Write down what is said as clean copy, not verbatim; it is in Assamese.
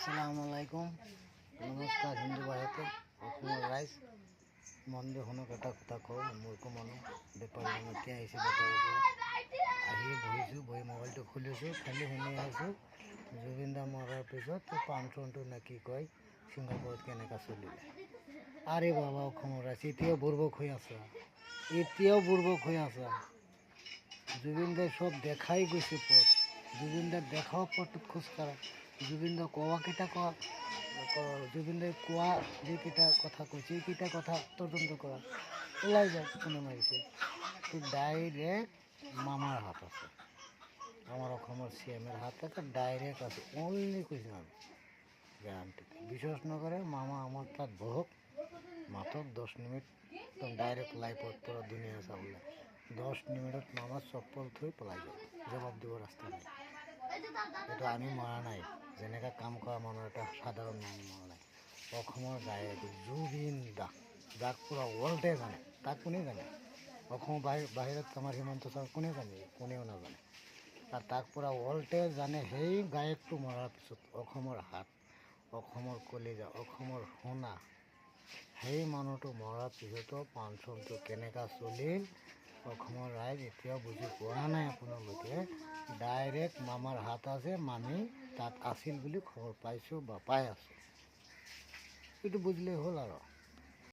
আসসালামু আলাইকুম নমস্কাৰ হিন্দু ভাইহঁতে অসমৰ ৰাইজ মন দিয়ে শুনক এটা কথা কওঁ মূৰ্খ মানুহ বেপাৰী মানুহ এতিয়া আহিছে বেপাৰৰ পৰা আহি বহিছোঁ বহি মোবাইলটো খুলিছোঁ খালি শুনি আছোঁ জুবিন দা মৰাৰ পিছত পাঞ্চনটো নে কি কয় ছিংগাপুৰত কেনেকৈ চলিলে আৰে বাবা অসমৰ ৰাইজ এতিয়াও বুৰ্বক হৈ আছা জুবিন দাই চব দেখাই গৈছে পথ জুবিন দাৰ দেখাও পথটোত খোজকাঢ়া জুবিন দা কোৱাকেইটা জুবিন দাই কোৱা যিকেইটা কথা কৈছে এইকেইটা কথা তদন্ত কৰা ওলাই যায় কোনে মাৰিছে তো ডাইৰেক্ট মামাৰ হাত আছে আমাৰ অসমৰ CM-ৰ হাত আছে ডাইৰেক্ট আছে অনলি কৈছোঁ আমি গ্যাৰাণ্টি বিশ্বাস নকৰে মামা আমাৰ তাত বহক মাত্ৰ 10 মিনিট একদম ডাইৰেক্ট লাইভত পুৰা দুনিয়া চাবলৈ 10 মিনিটত মামা চপ্পল থৈ পলাই যায় জবাব দিব ৰাস্তা নাই এইটো আমি মৰা নাই যেনেকৈ কাম কৰা মানুহ এটা সাধাৰণ মানুহ মৰা নাই অসমৰ গায়ক জুবিন দা যাক পুৰা ৱৰ্ল্ডে জানে তাক কোনে জানে অসমৰ বাহিৰত আমাৰ হিমন্ত ছাৰ কোনে জানে কোনেও নাজানে আৰু তাক পুৰা ৱৰ্ল্ডে জানে সেই গায়কটো মৰাৰ পিছত অসমৰ হাত অসমৰ কলিজা অসমৰ সোণা সেই মানুহটো মৰাৰ পিছতো পাঞ্চনটো কেনেকৈ চলিল অসমৰ ৰাইজ এতিয়াও বুজি পোৱা নাই আপোনালোকে ডাইৰেক্ট মামাৰ হাত আছে মামি তাত আছিল বুলি খবৰ পাইছোঁ বা পাই আছোঁ এইটো বুজিলেই হ'ল আৰু